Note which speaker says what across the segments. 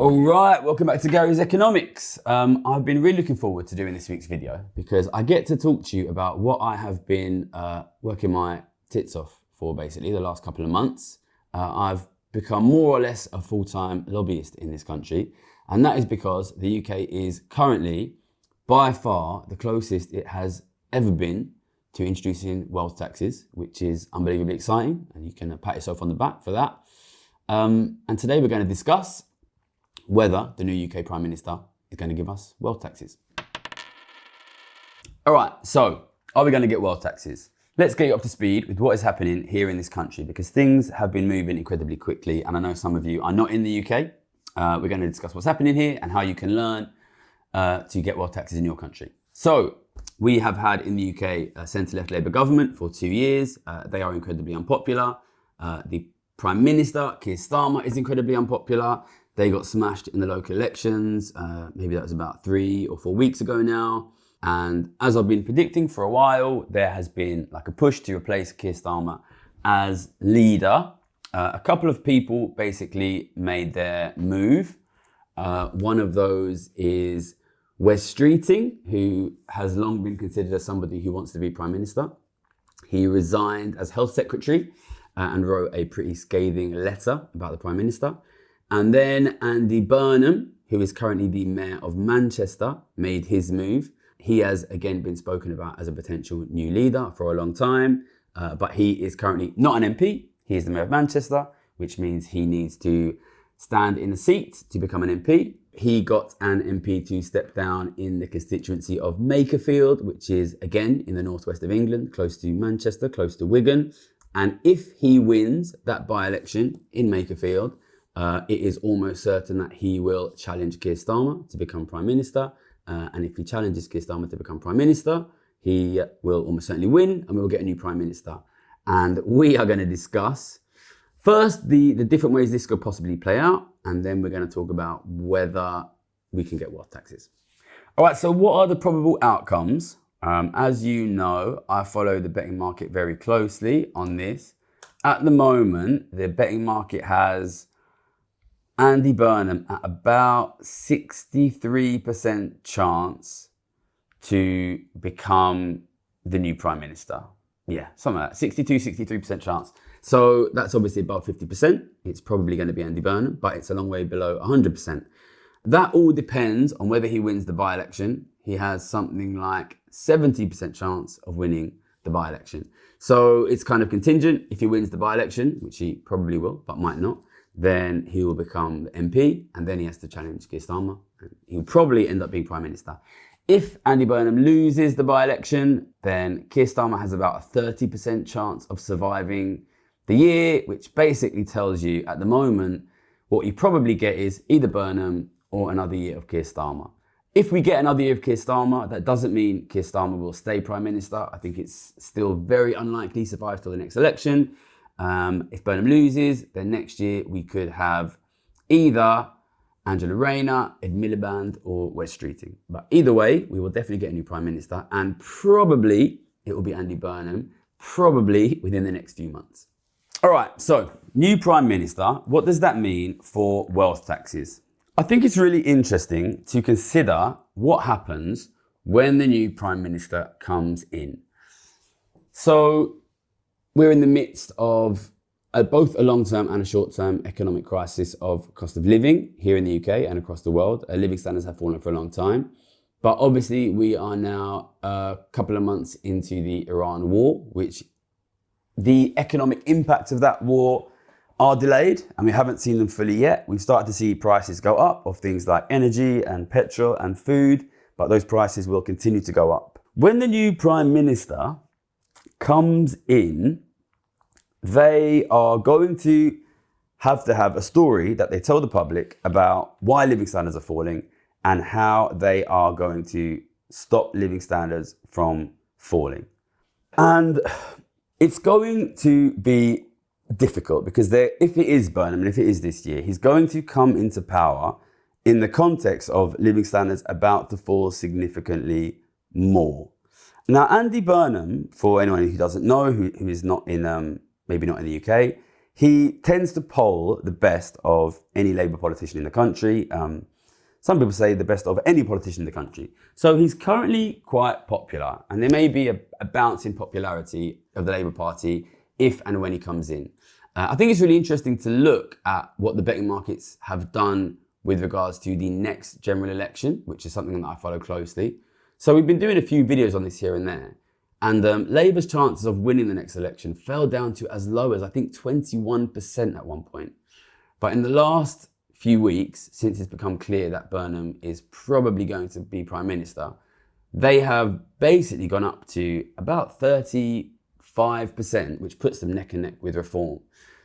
Speaker 1: All right, welcome back to Gary's Economics. I've been really looking forward to doing this week's video because I get to talk to you about what I have been working my tits off for basically the last couple of months. I've become more or less a full-time lobbyist in this country, and that is because the UK is currently by far the closest it has ever been to introducing wealth taxes, which is unbelievably exciting, and you can pat yourself on the back for that. And today we're going to discuss whether the new UK Prime Minister is going to give us wealth taxes. All right, so are we going to get wealth taxes? Let's get you up to speed with what is happening here in this country because things have been moving incredibly quickly, and I know some of you are not in the UK. We're going to discuss what's happening here and how you can learn to get wealth taxes in your country. So we have had in the UK a centre-left Labour government for 2 years. They are incredibly unpopular. The Prime Minister, Keir Starmer, is incredibly unpopular. They got smashed in the local elections. Maybe that was about 3 or 4 weeks ago now. And as I've been predicting for a while, there has been like a push to replace Keir Starmer as leader. A couple of people basically made their move. One of those is Wes Streeting, who has long been considered as somebody who wants to be Prime Minister. He resigned as Health Secretary and wrote a pretty scathing letter about the Prime Minister. And then Andy Burnham, who is currently the Mayor of Manchester, made his move. He has again been spoken about as a potential new leader for a long time, but he is currently not an MP. He is the Mayor of Manchester, which means he needs to stand in a seat to become an MP. He got an MP to step down in the constituency of Makerfield, which is again in the northwest of England, close to Manchester, close to Wigan. And if he wins that by-election in Makerfield, it is almost certain that he will challenge Keir Starmer to become Prime Minister. And if he challenges Keir Starmer to become Prime Minister, he will almost certainly win and we will get a new Prime Minister. And we are going to discuss first the different ways this could possibly play out. And then we're going to talk about whether we can get wealth taxes. All right, so what are the probable outcomes? As you know, I follow the betting market very closely on this. At the moment, the betting market has Andy Burnham at about 63% chance to become the new Prime Minister. Yeah, something like that, 63% chance. So that's obviously above 50%. It's probably going to be Andy Burnham, but it's a long way below 100%. That all depends on whether he wins the by-election. He has something like 70% chance of winning the by-election. So it's kind of contingent. If he wins the by-election, which he probably will, but might not, then he will become the MP, and then he has to challenge Keir Starmer. He'll probably end up being Prime Minister. If Andy Burnham loses the by-election, then Keir Starmer has about a 30% chance of surviving the year, which basically tells you at the moment, what you probably get is either Burnham or another year of Keir Starmer. If we get another year of Keir Starmer, that doesn't mean Keir Starmer will stay Prime Minister. I think it's still very unlikely he survives till the next election. If Burnham loses, then next year we could have either Angela Rayner, Ed Miliband, or Wes Streeting. But either way, we will definitely get a new Prime Minister, and probably it will be Andy Burnham, probably within the next few months. All right, so new Prime Minister, what does that mean for wealth taxes? I think it's really interesting to consider what happens when the new Prime Minister comes in. So we're in the midst of both a long-term and a short-term economic crisis of cost of living here in the UK and across the world. Living standards have fallen for a long time. But obviously we are now a couple of months into the Iran war, which the economic impacts of that war are delayed and we haven't seen them fully yet. We've started to see prices go up of things like energy and petrol and food, but those prices will continue to go up. When the new Prime Minister comes in, they are going to have a story that they tell the public about why living standards are falling and how they are going to stop living standards from falling. And it's going to be difficult because if it is Burnham and if it is this year, he's going to come into power in the context of living standards about to fall significantly more. Now, Andy Burnham, for anyone who doesn't know, who is not in, maybe not in the UK, He tends to poll the best of any Labour politician in the country. Some people say the best of any politician in the country. So he's currently quite popular, and there may be a bounce in popularity of the Labour Party if and when he comes in. I think it's really interesting to look at what the betting markets have done with regards to the next general election, which is something that I follow closely. So we've been doing a few videos on this here and there, and Labour's chances of winning the next election fell down to as low as I think 21% at one point. But in the last few weeks, since it's become clear that Burnham is probably going to be Prime Minister, they have basically gone up to about 35%, which puts them neck and neck with Reform.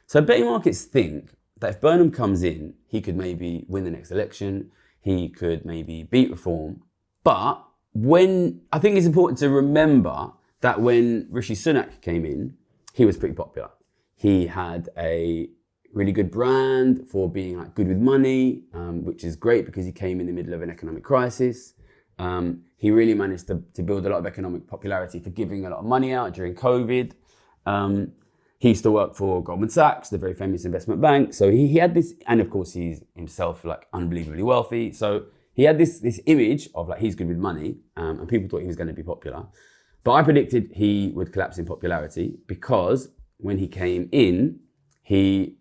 Speaker 1: So betting markets think that if Burnham comes in, he could maybe win the next election, he could maybe beat Reform. But I think it's important to remember that when Rishi Sunak came in, he was pretty popular. He had a really good brand for being like good with money, which is great because he came in the middle of an economic crisis. He really managed to build a lot of economic popularity for giving a lot of money out during COVID. He used to work for Goldman Sachs, the very famous investment bank. So he had this, and of course he's himself like unbelievably wealthy. So he had this image of like he's good with money, and people thought he was going to be popular. But I predicted he would collapse in popularity because when he came in, he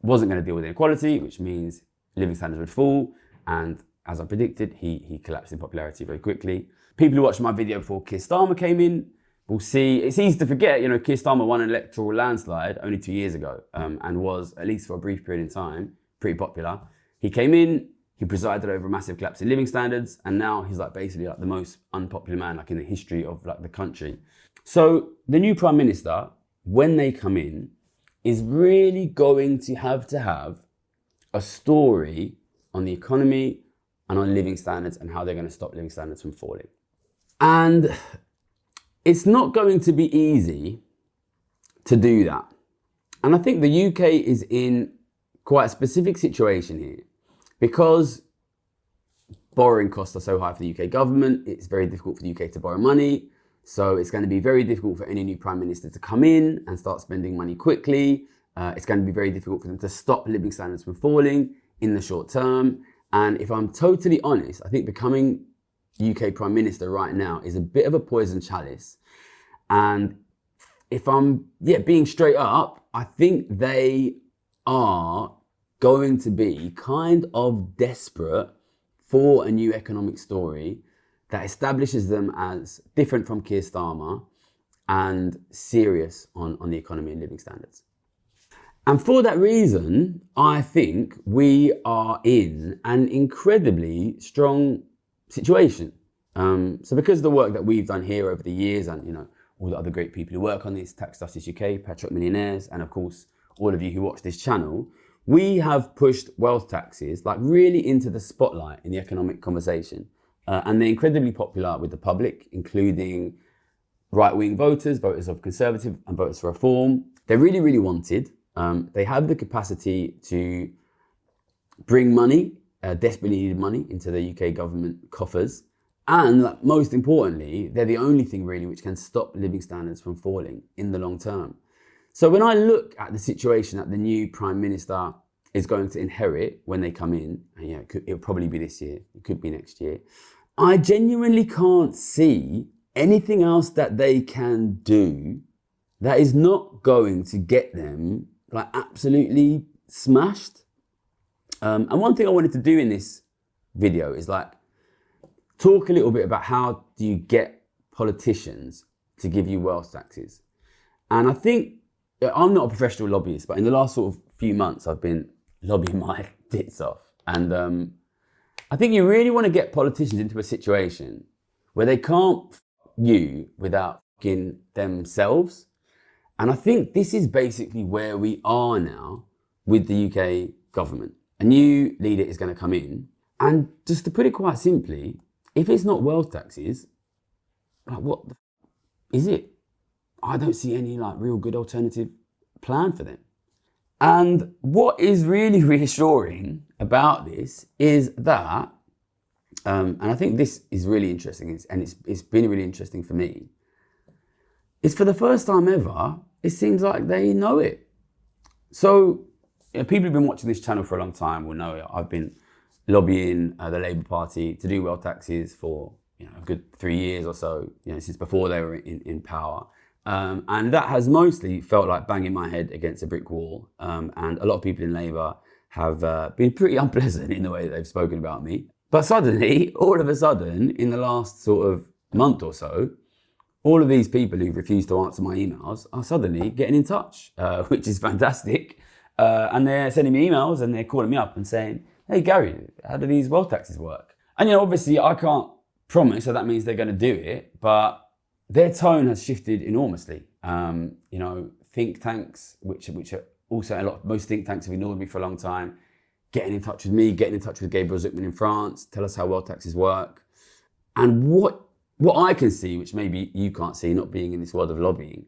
Speaker 1: wasn't going to deal with inequality, which means living standards would fall. And as I predicted, he collapsed in popularity very quickly. People who watched my video before Keir Starmer came in will see, it's easy to forget, Keir Starmer won an electoral landslide only 2 years ago, and was, at least for a brief period in time, pretty popular. He came in, he presided over a massive collapse in living standards, and now he's like basically like the most unpopular man like in the history of like the country. So the new Prime Minister, when they come in, is really going to have a story on the economy and on living standards and how they're going to stop living standards from falling. And it's not going to be easy to do that. And I think the UK is in quite a specific situation here because borrowing costs are so high for the UK government. It's very difficult for the UK to borrow money. So it's going to be very difficult for any new Prime Minister to come in and start spending money quickly. It's going to be very difficult for them to stop living standards from falling in the short term. And if I'm totally honest, I think becoming UK Prime Minister right now is a bit of a poison chalice. And if I'm being straight up, I think they are going to be kind of desperate for a new economic story that establishes them as different from Keir Starmer and serious on the economy and living standards. And for that reason, I think we are in an incredibly strong situation. So because of the work that we've done here over the years and, all the other great people who work on this, Tax Justice UK, Patriot Millionaires, and of course, all of you who watch this channel, we have pushed wealth taxes like really into the spotlight in the economic conversation. And they're incredibly popular with the public, including right-wing voters, voters of Conservative and voters for Reform. They're really, really wanted. They have the capacity to bring money, desperately needed money, into the UK government coffers. And most importantly, they're the only thing really which can stop living standards from falling in the long term. So when I look at the situation that the new Prime Minister is going to inherit when they come in, and it'll probably be this year, it could be next year, I genuinely can't see anything else that they can do that is not going to get them like absolutely smashed. And one thing I wanted to do in this video is like talk a little bit about how do you get politicians to give you wealth taxes. And I think I'm not a professional lobbyist, but in the last sort of few months, I've been lobbying my tits off. And I think you really want to get politicians into a situation where they can't f you without f***ing themselves. And I think this is basically where we are now with the UK government. A new leader is going to come in. And just to put it quite simply, if it's not wealth taxes, like what the f is it? I don't see any like real good alternative plan for them. And what is really reassuring about this is that, and I think this is really interesting, and it's been really interesting for me, is for the first time ever, it seems like they know it. So, people who've been watching this channel for a long time will know I've been lobbying the Labour Party to do wealth taxes for a good 3 years or so, since before they were in power. And that has mostly felt like banging my head against a brick wall. And a lot of people in Labour have been pretty unpleasant in the way that they've spoken about me. But suddenly, all of a sudden, in the last sort of month or so, all of these people who refuse to answer my emails are suddenly getting in touch, which is fantastic. And they're sending me emails and they're calling me up and saying, hey, Gary, how do these wealth taxes work? And, obviously I can't promise that means they're going to do it, but their tone has shifted enormously. Think tanks, which are also most think tanks have ignored me for a long time, getting in touch with me, getting in touch with Gabriel Zucman in France, tell us how wealth taxes work. And what I can see, which maybe you can't see, not being in this world of lobbying,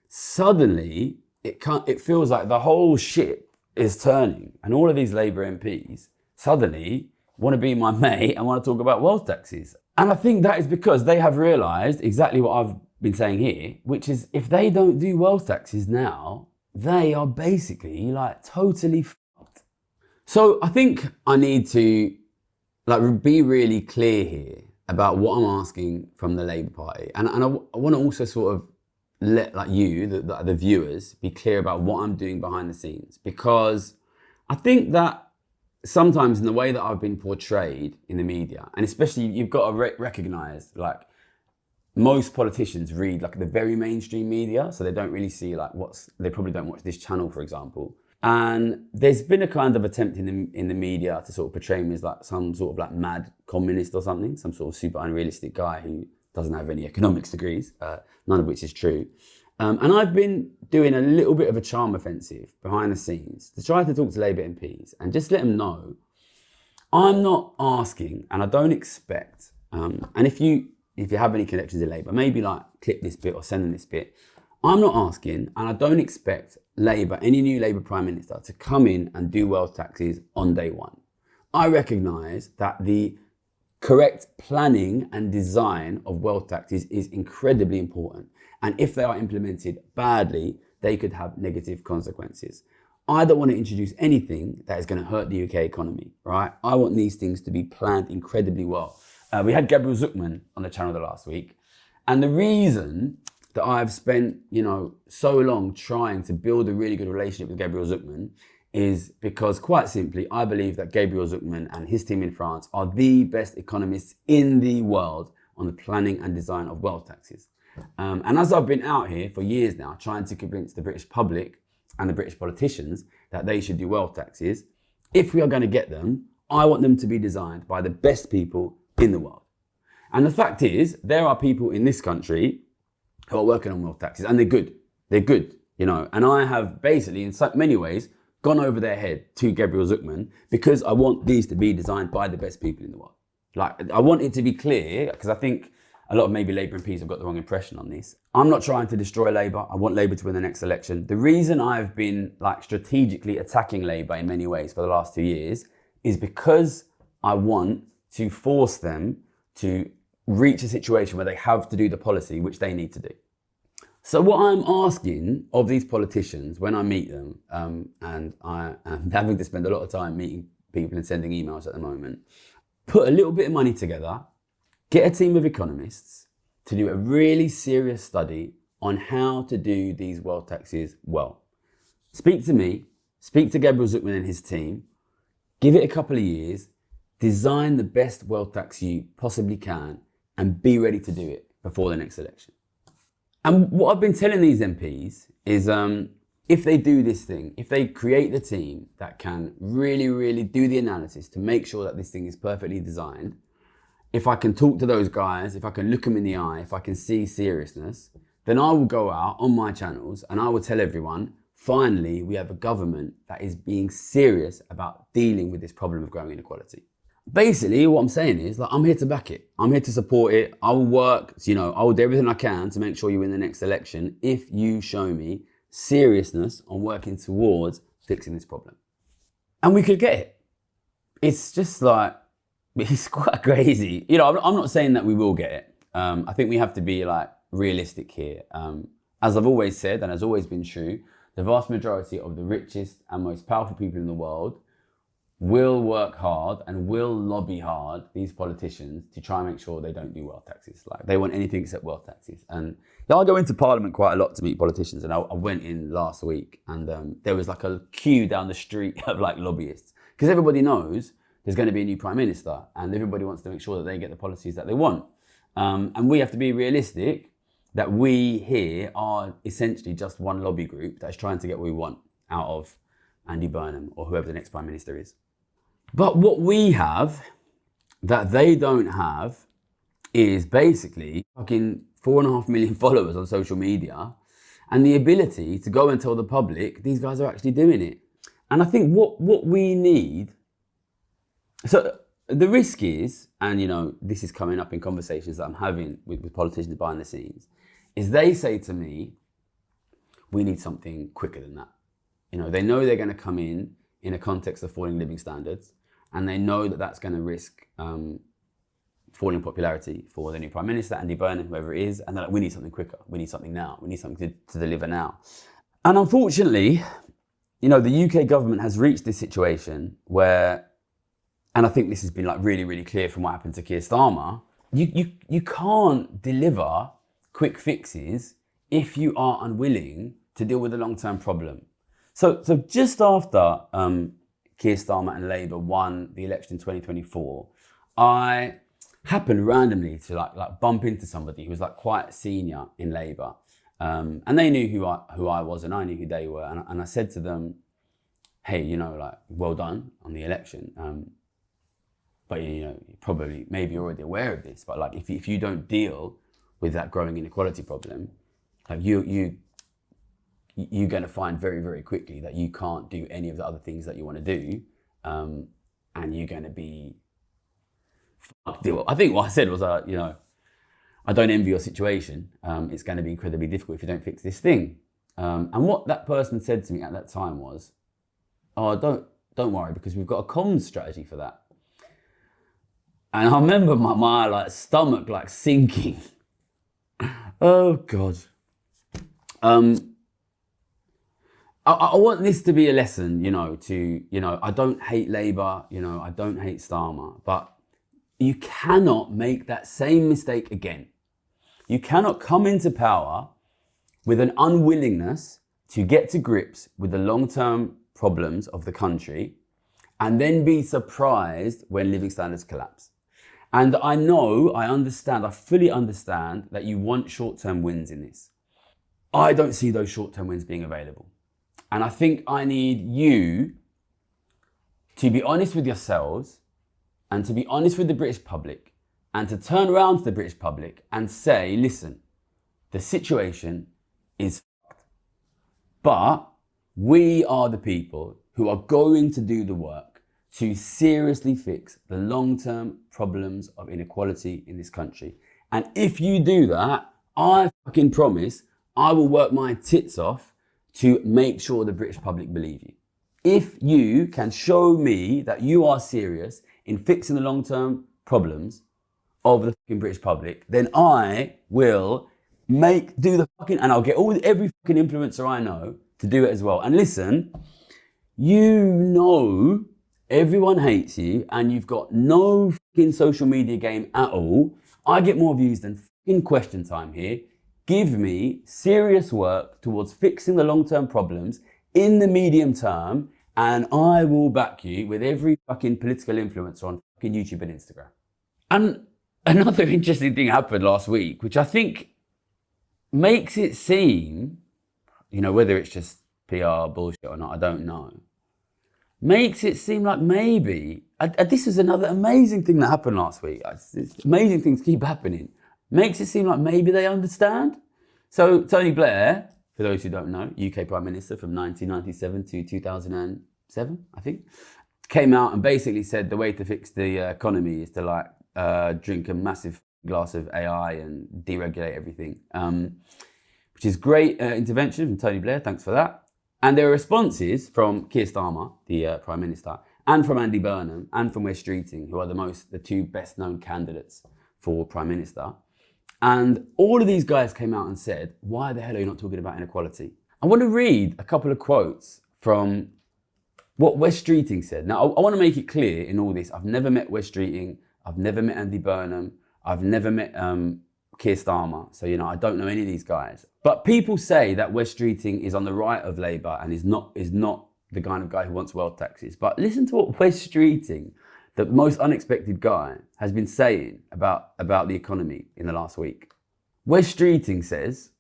Speaker 1: suddenly it feels like the whole ship is turning, and all of these Labour MPs suddenly want to be my mate and want to talk about wealth taxes. And I think that is because they have realised exactly what I've been saying here, which is if they don't do wealth taxes now, they are basically totally fucked. So I think I need to be really clear here about what I'm asking from the Labour Party. And I want to also sort of let the viewers, be clear about what I'm doing behind the scenes. Because I think that sometimes in the way that I've been portrayed in the media, and especially you've got to recognise, most politicians read the very mainstream media, so they don't really see they probably don't watch this channel, for example. And there's been a kind of attempt in the media to sort of portray me as some sort of mad communist or something, some sort of super unrealistic guy who doesn't have any economics degrees, none of which is true. And I've been doing a little bit of a charm offensive behind the scenes to try to talk to Labour MPs and just let them know I'm not asking, and I don't expect, and if you have any connections in Labour, maybe clip this bit or send them this bit. I'm not asking, and I don't expect Labour, any new Labour Prime Minister, to come in and do wealth taxes on day one. I recognise that the correct planning and design of wealth taxes is incredibly important. And if they are implemented badly, they could have negative consequences. I don't want to introduce anything that is going to hurt the UK economy, right? I want these things to be planned incredibly well. We had Gabriel Zucman on the channel the last week. And the reason that I've spent, so long trying to build a really good relationship with Gabriel Zucman is because, quite simply, I believe that Gabriel Zucman and his team in France are the best economists in the world on the planning and design of wealth taxes. And as I've been out here for years now, trying to convince the British public and the British politicians that they should do wealth taxes, if we are going to get them, I want them to be designed by the best people in the world. And the fact is, there are people in this country who are working on wealth taxes, and they're good. They're good, And I have basically, in so many ways, gone over their head to Gabriel Zucman because I want these to be designed by the best people in the world. I want it to be clear, because I think a lot of maybe Labour MPs have got the wrong impression on this. I'm not trying to destroy Labour. I want Labour to win the next election. The reason I've been strategically attacking Labour in many ways for the last 2 years is because I want to force them to reach a situation where they have to do the policy which they need to do. So what I'm asking of these politicians when I meet them, and I am having to spend a lot of time meeting people and sending emails at the moment, put a little bit of money together, get a team of economists to do a really serious study on how to do these wealth taxes well. Speak to me, speak to Gabriel Zucman and his team, give it a couple of years, design the best wealth tax you possibly can, and be ready to do it before the next election. And what I've been telling these MPs is if they do this thing, if they create the team that can really, really do the analysis to make sure that this thing is perfectly designed, if I can talk to those guys, if I can look them in the eye, if I can see seriousness, then I will go out on my channels and I will tell everyone, finally, we have a government that is being serious about dealing with this problem of growing inequality. Basically, what I'm saying is I'm here to back it. I'm here to support it. I will work, I will do everything I can to make sure you win the next election if you show me seriousness on working towards fixing this problem. And we could get it. It's just it's quite crazy. I'm not saying that we will get it. I think we have to be realistic here. As I've always said, and has always been true, the vast majority of the richest and most powerful people in the world will work hard and will lobby hard these politicians to try and make sure they don't do wealth taxes. Like, they want anything except wealth taxes. And I go into Parliament quite a lot to meet politicians, and I went in last week, and there was like a queue down the street of like lobbyists, because everybody knows there's going to be a new Prime Minister and everybody wants to make sure that they get the policies that they want. And we have to be realistic that we here are essentially just one lobby group that's trying to get what we want out of Andy Burnham or whoever the next Prime Minister is. But what we have that they don't have is basically fucking 4.5 million followers on social media and the ability to go and tell the public these guys are actually doing it. And I think what we need, so the risk is, and you know, this is coming up in conversations that I'm having with politicians behind the scenes, is they say to me, we need something quicker than that. You know, they know they're going to come in a context of falling living standards, and they know that that's going to risk falling popularity for the new Prime Minister, Andy Burnham, whoever it is, and they're like, we need something quicker, we need something now, we need something to deliver now. And unfortunately, you know, the UK government has reached this situation where, and I think this has been like really, really clear from what happened to Keir Starmer, you can't deliver quick fixes if you are unwilling to deal with the long-term problem. So just after Keir Starmer and Labour won the election in 2024, I happened randomly to like bump into somebody who was like quite senior in Labour, and they knew who I was, and I knew who they were, and I said to them, hey, you know, like, well done on the election, but you know, probably maybe you're already aware of this, but like if you don't deal with that growing inequality problem, like you're going to find very, very quickly that you can't do any of the other things that you want to do, and you're going to be fucked. I think what I said was, you know, I don't envy your situation. It's going to be incredibly difficult if you don't fix this thing. And what that person said to me at that time was, oh, don't worry, because we've got a comms strategy for that. And I remember my like stomach like sinking. Oh God. I want this to be a lesson, you know, I don't hate Labour, you know, I don't hate Starmer, but you cannot make that same mistake again. You cannot come into power with an unwillingness to get to grips with the long-term problems of the country and then be surprised when living standards collapse. And I fully understand that you want short-term wins in this. I don't see those short-term wins being available. And I think I need you to be honest with yourselves and to be honest with the British public and to turn around to the British public and say, listen, the situation is fucked. But we are the people who are going to do the work to seriously fix the long-term problems of inequality in this country. And if you do that, I fucking promise I will work my tits off to make sure the British public believe you. If you can show me that you are serious in fixing the long-term problems of the fucking British public, then I will and I'll get every fucking influencer I know to do it as well. And listen, you know everyone hates you and you've got no fucking social media game at all. I get more views than fucking Question Time here. Give me serious work towards fixing the long-term problems in the medium term, and I will back you with every fucking political influencer on fucking YouTube and Instagram. And another interesting thing happened last week, which I think makes it seem, you know, whether it's just PR bullshit or not, I don't know, makes it seem like maybe, this is another amazing thing that happened last week. Amazing things keep happening. Makes it seem like maybe they understand. So Tony Blair, for those who don't know, UK Prime Minister from 1997 to 2007, I think, came out and basically said the way to fix the economy is to like drink a massive glass of AI and deregulate everything, which is great intervention from Tony Blair. Thanks for that. And there are responses from Keir Starmer, the Prime Minister, and from Andy Burnham, and from Wes Streeting, who are the two best known candidates for Prime Minister. And all of these guys came out and said, why the hell are you not talking about inequality? I want to read a couple of quotes from what Wes Streeting said. Now, I want to make it clear in all this, I've never met Wes Streeting, I've never met Andy Burnham, I've never met Keir Starmer, so I don't know any of these guys. But people say that Wes Streeting is on the right of Labour and is not the kind of guy who wants wealth taxes. But listen to what Wes Streeting, the most unexpected guy, has been saying about the economy in the last week. Wes Streeting says,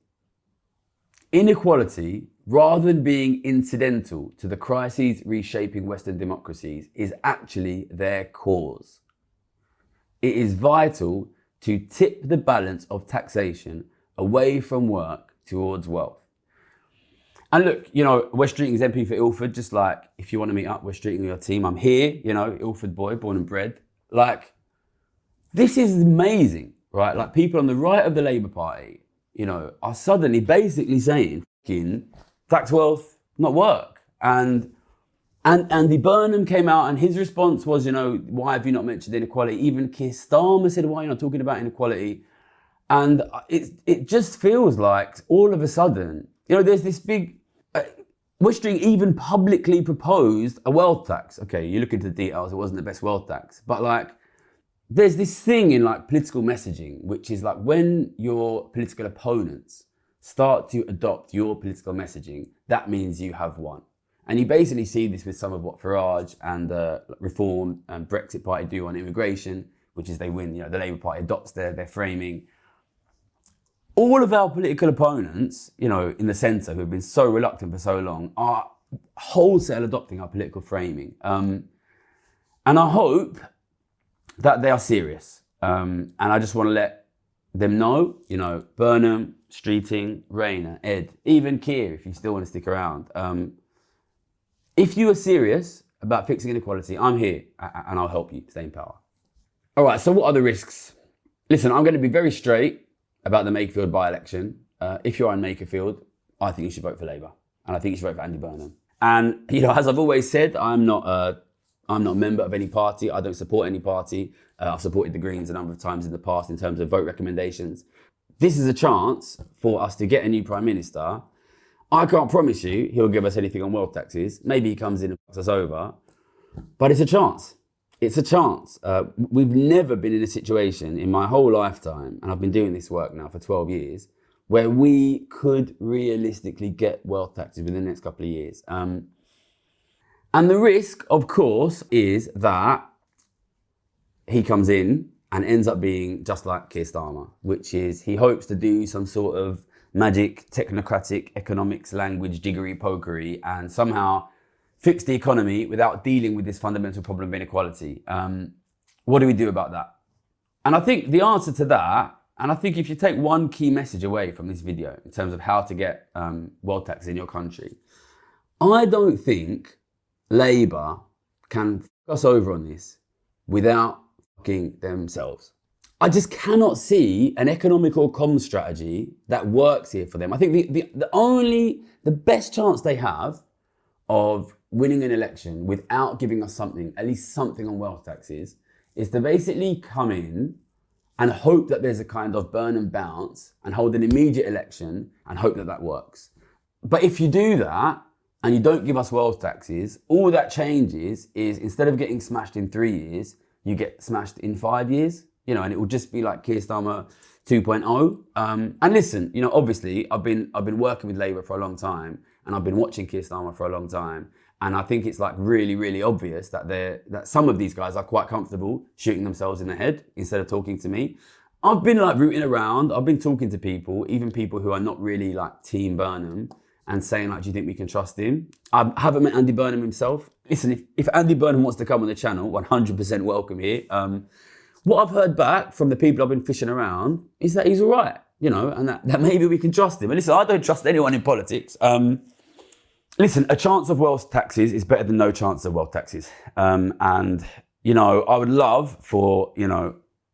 Speaker 1: inequality, rather than being incidental to the crises reshaping Western democracies, is actually their cause. It is vital to tip the balance of taxation away from work towards wealth. And look, Wes Streeting's MP for Ilford, just like if you want to meet up, Wes Streeting or your team, I'm here, Ilford boy, born and bred. Like, this is amazing, right? Like, people on the right of the Labour Party, are suddenly basically saying, tax wealth, not work. And Andy Burnham came out and his response was, why have you not mentioned inequality? Even Keir Starmer said, why are you not talking about inequality? And it just feels like all of a sudden, there's this big, Wes Streeting even publicly proposed a wealth tax. Okay, you look into the details, it wasn't the best wealth tax. But like, there's this thing in like political messaging, which is like when your political opponents start to adopt your political messaging, that means you have won. And you basically see this with some of what Farage and Reform and Brexit Party do on immigration, which is they win, the Labour Party adopts their framing. All of our political opponents, in the centre, who have been so reluctant for so long, are wholesale adopting our political framing. And I hope that they are serious. And I just want to let them know, Burnham, Streeting, Rayner, Ed, even Keir, if you still want to stick around. If you are serious about fixing inequality, I'm here and I'll help you stay in power. All right, so what are the risks? Listen, I'm going to be very straight about the Makerfield by-election. If you're in Makerfield, I think you should vote for Labour. And I think you should vote for Andy Burnham. And, as I've always said, I'm not a member of any party. I don't support any party. I've supported the Greens a number of times in the past in terms of vote recommendations. This is a chance for us to get a new Prime Minister. I can't promise you he'll give us anything on wealth taxes. Maybe he comes in and fucks us over. But it's a chance. It's a chance. We've never been in a situation in my whole lifetime, and I've been doing this work now for 12 years, where we could realistically get wealth taxes within the next couple of years. And the risk, of course, is that he comes in and ends up being just like Keir Starmer, which is he hopes to do some sort of magic, technocratic, economics, language, jiggery-pokery, and somehow fix the economy without dealing with this fundamental problem of inequality. What do we do about that? And I think the answer to that, and I think if you take one key message away from this video in terms of how to get wealth tax in your country, I don't think Labour can fuck us over on this without fucking themselves. I just cannot see an economical comm strategy that works here for them. I think the best chance they have of winning an election without giving us something, at least something on wealth taxes, is to basically come in and hope that there's a kind of burn and bounce and hold an immediate election and hope that that works. But if you do that and you don't give us wealth taxes, all that changes is instead of getting smashed in 3 years, you get smashed in 5 years. And it will just be like Keir Starmer 2.0. And listen, obviously I've been working with Labour for a long time, and I've been watching Keir Starmer for a long time, and I think it's like really, really obvious that some of these guys are quite comfortable shooting themselves in the head instead of talking to me. I've been like rooting around. I've been talking to people, even people who are not really like Team Burnham, and saying like, do you think we can trust him? I haven't met Andy Burnham himself. Listen, if Andy Burnham wants to come on the channel, 100% welcome here. What I've heard back from the people I've been fishing around is that he's all right, and that maybe we can trust him. And listen, I don't trust anyone in politics. Listen, a chance of wealth taxes is better than no chance of wealth taxes. And, I would love for,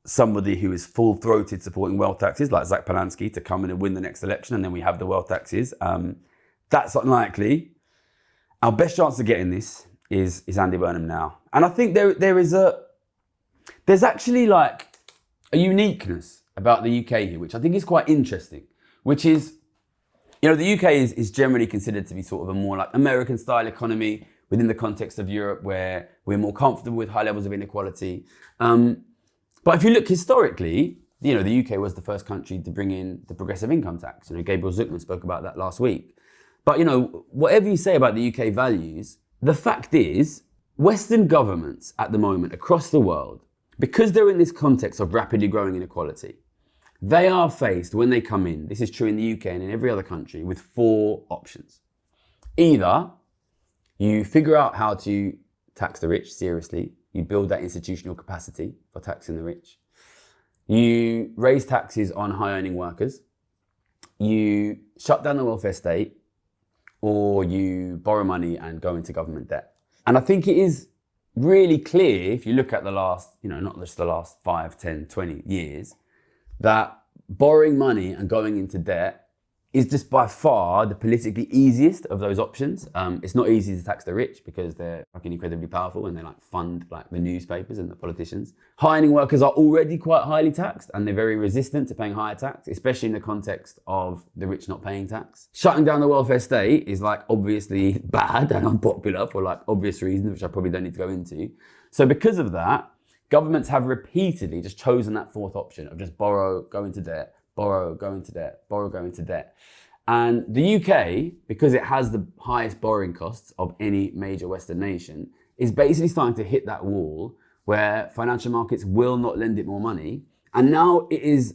Speaker 1: somebody who is full-throated supporting wealth taxes, like Zach Polanski, to come in and win the next election, and then we have the wealth taxes. That's unlikely. Our best chance of getting this is Andy Burnham now. And I think there's actually like a uniqueness about the UK here, which I think is quite interesting, which is The UK is generally considered to be sort of a more like American style economy within the context of Europe, where we're more comfortable with high levels of inequality. But if you look historically, the UK was the first country to bring in the progressive income tax. Gabriel Zucman spoke about that last week. But whatever you say about the UK values, the fact is, Western governments at the moment across the world, because they're in this context of rapidly growing inequality, they are faced, when they come in, this is true in the UK and in every other country, with 4 options. Either you figure out how to tax the rich seriously, you build that institutional capacity for taxing the rich, you raise taxes on high-earning workers, you shut down the welfare state, or you borrow money and go into government debt. And I think it is really clear, if you look at the last, not just the last 5, 10, 20 years, that borrowing money and going into debt is just by far the politically easiest of those options. It's not easy to tax the rich because they're fucking incredibly powerful and they fund the newspapers and the politicians. High-earning workers are already quite highly taxed and they're very resistant to paying higher tax, especially in the context of the rich not paying tax. Shutting down the welfare state is obviously bad and unpopular for obvious reasons, which I probably don't need to go into. So because of that, governments have repeatedly just chosen that 4th option of just borrow, go into debt, borrow, go into debt, borrow, go into debt. And the UK, because it has the highest borrowing costs of any major Western nation, is basically starting to hit that wall where financial markets will not lend it more money. And now it is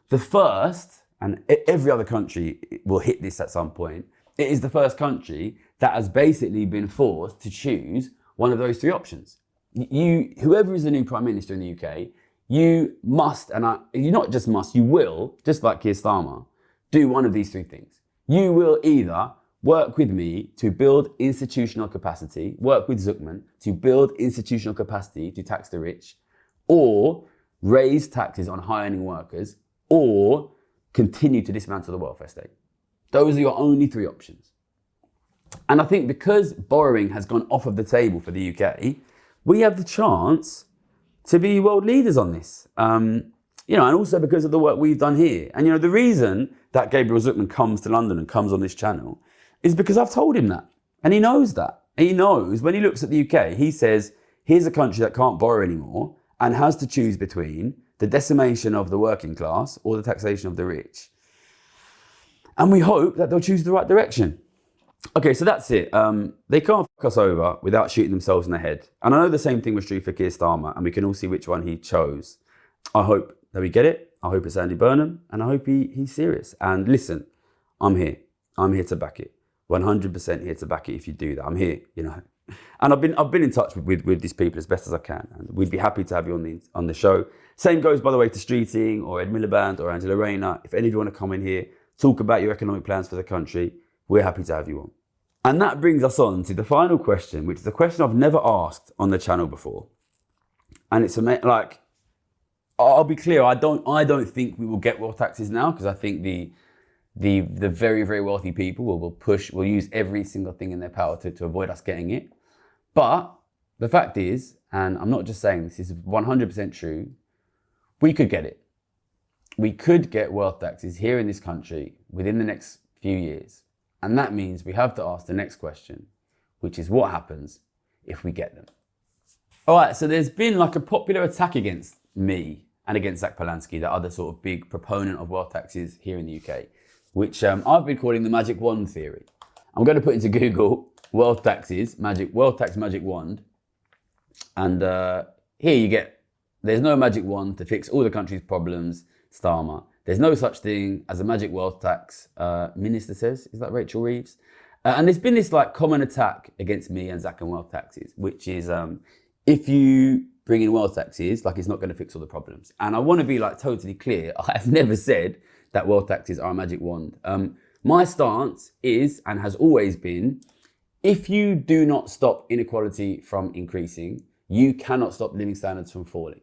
Speaker 1: the first, and every other country will hit this at some point, it is the first country that has basically been forced to choose one of those 3 options. Whoever is the new Prime Minister in the UK, you must, and you not just must, you will, just like Keir Starmer, do one of these 3 things. You will either work with me to build institutional capacity, work with Zucman to build institutional capacity to tax the rich, or raise taxes on high-earning workers, or continue to dismantle the welfare state. Those are your only 3 options. And I think because borrowing has gone off of the table for the UK, we have the chance to be world leaders on this, and also because of the work we've done here. And the reason that Gabriel Zucman comes to London and comes on this channel is because I've told him that, and he knows that. And he knows when he looks at the UK, he says, here's a country that can't borrow anymore and has to choose between the decimation of the working class or the taxation of the rich. And we hope that they'll choose the right direction. Okay, so that's it. They can't fuck us over without shooting themselves in the head. And I know the same thing was true for Keir Starmer, and we can all see which one he chose. I hope that we get it. I hope it's Andy Burnham, and I hope he's serious. And listen, I'm here. I'm here to back it. 100% here to back it if you do that. I'm here, And I've been in touch with these people as best as I can, and we'd be happy to have you on the show. Same goes, by the way, to Streeting or Ed Miliband or Angela Rayner. If any of you want to come in here, talk about your economic plans for the country, we're happy to have you on. And that brings us on to the final question, which is a question I've never asked on the channel before. And it's I'll be clear, I don't think we will get wealth taxes now, because I think the very, very wealthy people will use every single thing in their power to avoid us getting it. But the fact is, and I'm not just saying this is 100% true, we could get it. We could get wealth taxes here in this country within the next few years. And that means we have to ask the next question, which is what happens if we get them? All right, so there's been a popular attack against me and against Zach Polanski, the other sort of big proponent of wealth taxes here in the UK, which I've been calling the magic wand theory. I'm going to put into Google wealth tax magic wand. And here you get, there's no magic wand to fix all the country's problems, Starmer. There's no such thing as a magic wealth tax, Minister says. Is that Rachel Reeves? And there's been this common attack against me and Zach and wealth taxes, which is if you bring in wealth taxes, it's not going to fix all the problems. And I want to be totally clear. I've never said that wealth taxes are a magic wand. My stance is, and has always been, if you do not stop inequality from increasing, you cannot stop living standards from falling.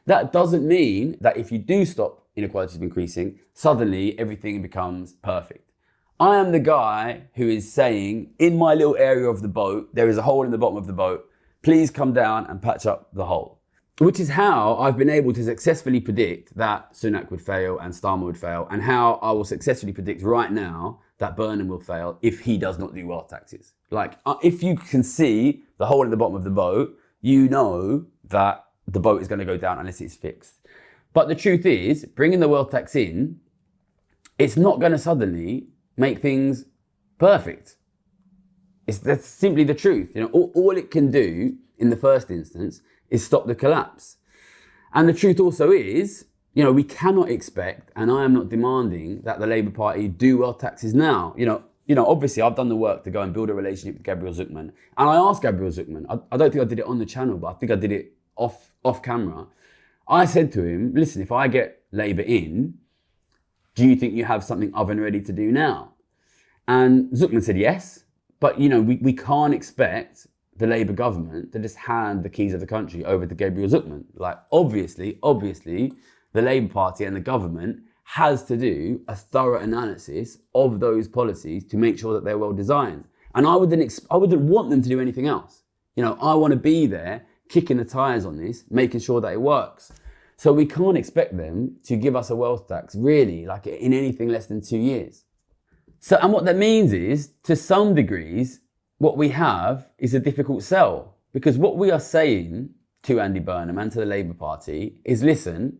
Speaker 1: That doesn't mean that if you do stop inequality from increasing, suddenly everything becomes perfect. I am the guy who is saying, in my little area of the boat, there is a hole in the bottom of the boat. Please come down and patch up the hole. Which is how I've been able to successfully predict that Sunak would fail and Starmer would fail, and how I will successfully predict right now that Burnham will fail if he does not do wealth taxes. Like, if you can see the hole in the bottom of the boat, you know that the boat is going to go down unless it's fixed. But the truth is, bringing the wealth tax in, it's not going to suddenly make things perfect. That's simply the truth. You know, all it can do in the first instance is stop the collapse. And the truth also is, you know, we cannot expect, and I am not demanding, that the Labour Party do wealth taxes now. You know, obviously I've done the work to go and build a relationship with Gabriel Zucman. And I asked Gabriel Zucman, I don't think I did it on the channel, but I think I did it off camera. I said to him, listen, if I get Labour in, do you think you have something oven ready to do now? And Zucman said yes, but you know, we can't expect the Labour government to just hand the keys of the country over to Gabriel Zucman. Like, obviously, the Labour Party and the government has to do a thorough analysis of those policies to make sure that they're well designed. And I wouldn't want them to do anything else. You know, I want to be there, kicking the tires on this, making sure that it works. So we can't expect them to give us a wealth tax, really, like in anything less than 2 years. So, and what that means is, to some degrees, what we have is a difficult sell. Because what we are saying to Andy Burnham and to the Labour Party is, listen,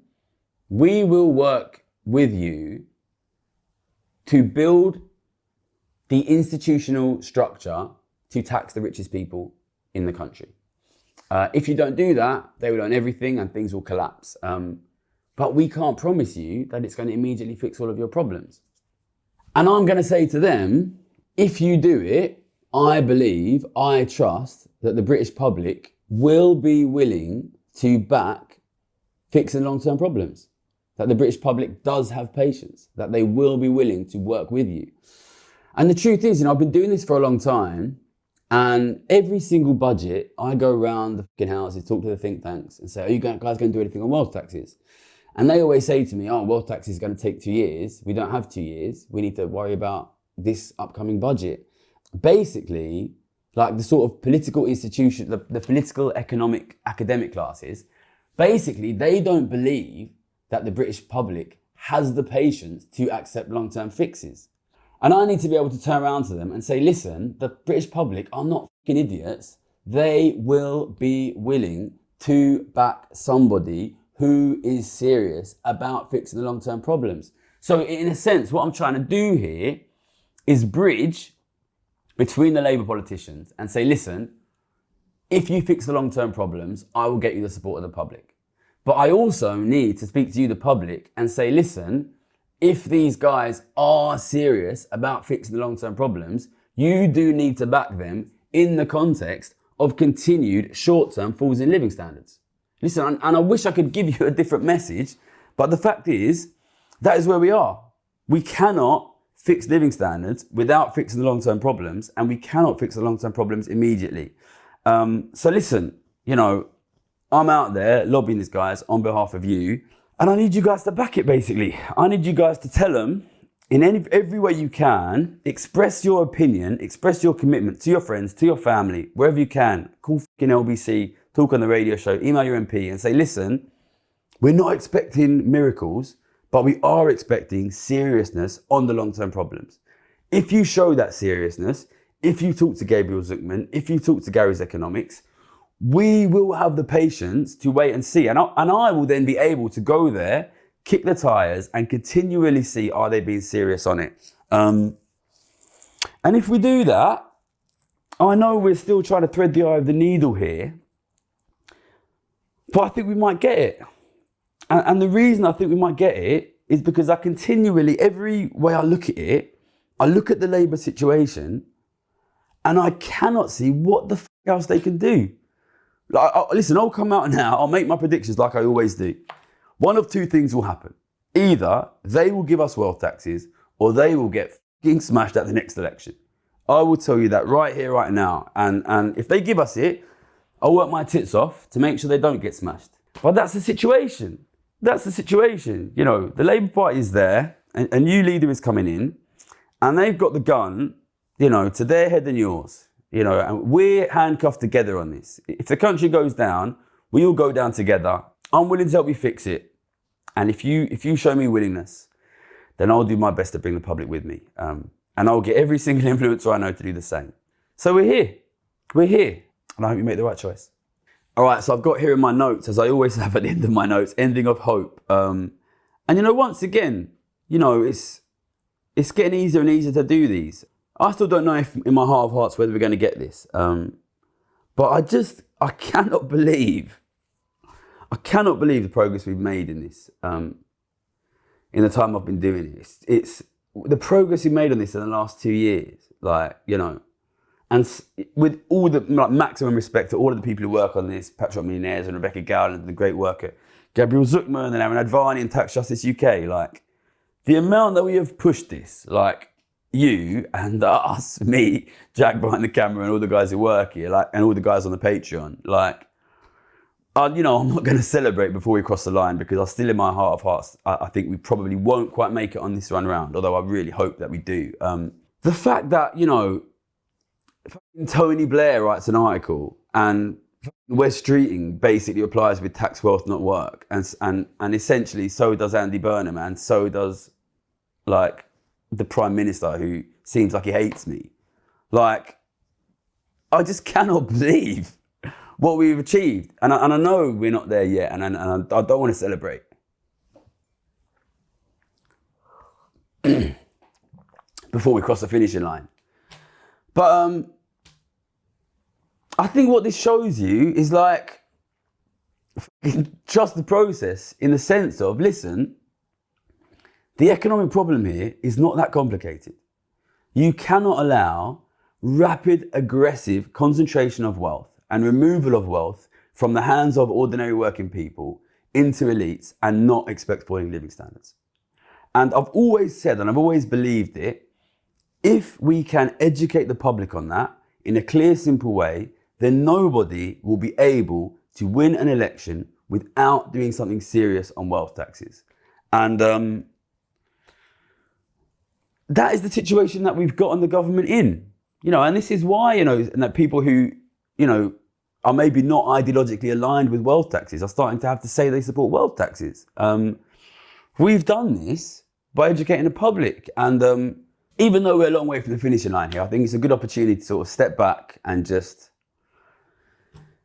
Speaker 1: we will work with you to build the institutional structure to tax the richest people in the country. If you don't do that, they will own everything and things will collapse. But we can't promise you that it's going to immediately fix all of your problems. And I'm going to say to them, if you do it, I trust that the British public will be willing to back fixing long-term problems. That the British public does have patience, that they will be willing to work with you. And the truth is, you know, I've been doing this for a long time, and every single budget, I go around the fucking houses, talk to the think tanks and say, are you guys going to do anything on wealth taxes? And they always say to me, oh, wealth tax is going to take 2 years. We don't have 2 years. We need to worry about this upcoming budget. Basically, like the sort of political institution, the political economic academic classes, basically, they don't believe that the British public has the patience to accept long-term fixes. And I need to be able to turn around to them and say, listen, the British public are not fucking idiots. They will be willing to back somebody who is serious about fixing the long-term problems. So in a sense, what I'm trying to do here is bridge between the Labour politicians and say, listen, if you fix the long-term problems, I will get you the support of the public. But I also need to speak to you, the public, and say, listen, if these guys are serious about fixing the long-term problems, you do need to back them in the context of continued short-term falls in living standards. Listen, and I wish I could give you a different message, but the fact is, that is where we are. We cannot fix living standards without fixing the long-term problems, and we cannot fix the long-term problems immediately. So listen, you know, I'm out there lobbying these guys on behalf of you, and I need you guys to back it, basically. I need you guys to tell them in every way you can, express your opinion, express your commitment to your friends, to your family, wherever you can. Call fucking LBC, talk on the radio show, email your MP and say, listen, we're not expecting miracles, but we are expecting seriousness on the long-term problems. If you show that seriousness, if you talk to Gabriel Zucman, if you talk to Gary's Economics, we will have the patience to wait and see. And I will then be able to go there, kick the tires and continually see, are they being serious on it? And if we do that, I know we're still trying to thread the eye of the needle here, but I think we might get it. And the reason I think we might get it is because I continually, every way I look at it, I look at the Labour situation and I cannot see what the else they can do. Like, listen, I'll come out now, I'll make my predictions like I always do. One of two things will happen. Either they will give us wealth taxes or they will get fucking smashed at the next election. I will tell you that right here, right now. And if they give us it, I'll work my tits off to make sure they don't get smashed. But that's the situation. That's the situation. You know, the Labour Party is there, a new leader is coming in, and they've got the gun, you know, to their head and yours. You know, and we're handcuffed together on this. If the country goes down, we all go down together. I'm willing to help you fix it. And if you show me willingness, then I'll do my best to bring the public with me. And I'll get every single influencer I know to do the same. So we're here. And I hope you make the right choice. All right, so I've got here in my notes, as I always have at the end of my notes, ending of hope. And once again, it's getting easier and easier to do these. I still don't know if in my heart of hearts whether we're going to get this. But I cannot believe the progress we've made in this, in the time I've been doing it. It's the progress we made on this in the last 2 years, and with all the maximum respect to all of the people who work on this, Patriot Millionaires and Rebecca Gowland and the great work at Gabriel Zuckman and Aaron Advani and Tax Justice UK, the amount that we have pushed this, you and us, me, Jack behind the camera and all the guys who work here, and all the guys on the Patreon, I'm not going to celebrate before we cross the line, because I still, in my heart of hearts, I think we probably won't quite make it on this run round, although I really hope that we do. The fact that, Tony Blair writes an article and Wes Streeting basically replies with tax wealth, not work. And essentially so does Andy Burnham, and so does the Prime Minister, who seems like he hates me. I just cannot believe what we've achieved. And I know we're not there yet, and I don't want to celebrate. Before we cross the finishing line. But I think what this shows you is trust the process, in the sense of, listen, the economic problem here is not that complicated. You cannot allow rapid, aggressive concentration of wealth and removal of wealth from the hands of ordinary working people into elites and not expect falling living standards. And I've always said, and I've always believed it, if we can educate the public on that in a clear, simple way, then nobody will be able to win an election without doing something serious on wealth taxes. And that is the situation that we've gotten the government in. And this is why, and that people who, are maybe not ideologically aligned with wealth taxes are starting to have to say they support wealth taxes. We've done this by educating the public. And even though we're a long way from the finishing line here, I think it's a good opportunity to sort of step back and just,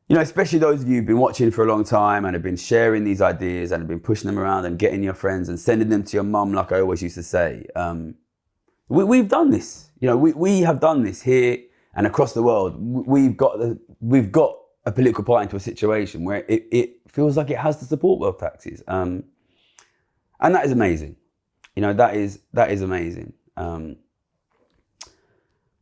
Speaker 1: especially those of you who've been watching for a long time and have been sharing these ideas and have been pushing them around and getting your friends and sending them to your mum, like I always used to say. We've done this. We have done this here and across the world. We've got a political party into a situation where it feels like it has to support wealth taxes. And that is amazing. That is amazing. I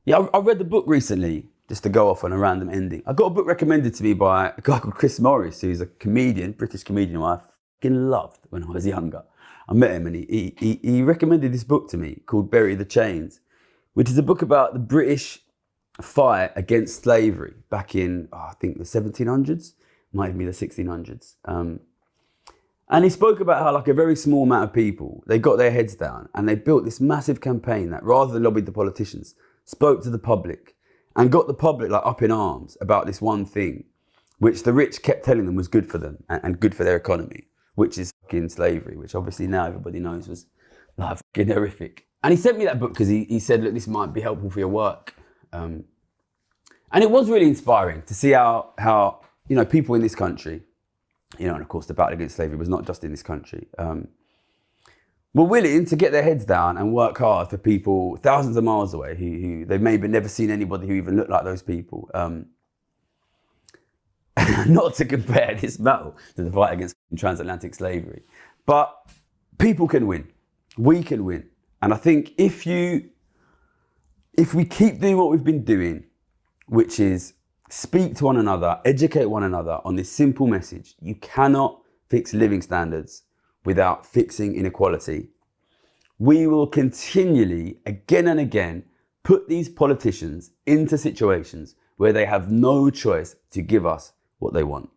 Speaker 1: read the book recently, just to go off on a random ending. I got a book recommended to me by a guy called Chris Morris, who's a comedian, British comedian who I fucking loved when I was younger. I met him and he recommended this book to me called Bury the Chains, which is a book about the British fight against slavery back in, I think the 1700s, might even be the 1600s. And he spoke about how a very small amount of people, they got their heads down and they built this massive campaign that, rather than lobby the politicians, spoke to the public and got the public up in arms about this one thing, which the rich kept telling them was good for them and good for their economy, which is fucking slavery, which obviously now everybody knows was fucking horrific. And he sent me that book because he said, look, this might be helpful for your work. And it was really inspiring to see how people in this country, and of course the battle against slavery was not just in this country, were willing to get their heads down and work hard for people thousands of miles away who they've maybe never seen anybody who even looked like those people. Not to compare this battle to the fight against transatlantic slavery, but people can win. We can win. And I think if we keep doing what we've been doing, which is speak to one another, educate one another on this simple message, you cannot fix living standards without fixing inequality, we will continually, again and again, put these politicians into situations where they have no choice to give us what they want.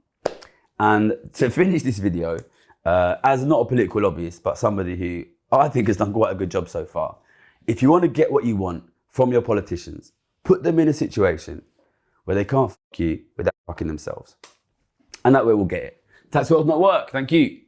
Speaker 1: And to finish this video, as not a political lobbyist, but somebody who I think has done quite a good job so far, if you want to get what you want from your politicians, put them in a situation where they can't fuck you without fucking themselves. And that way we'll get it. Tax wealth, not work. Thank you.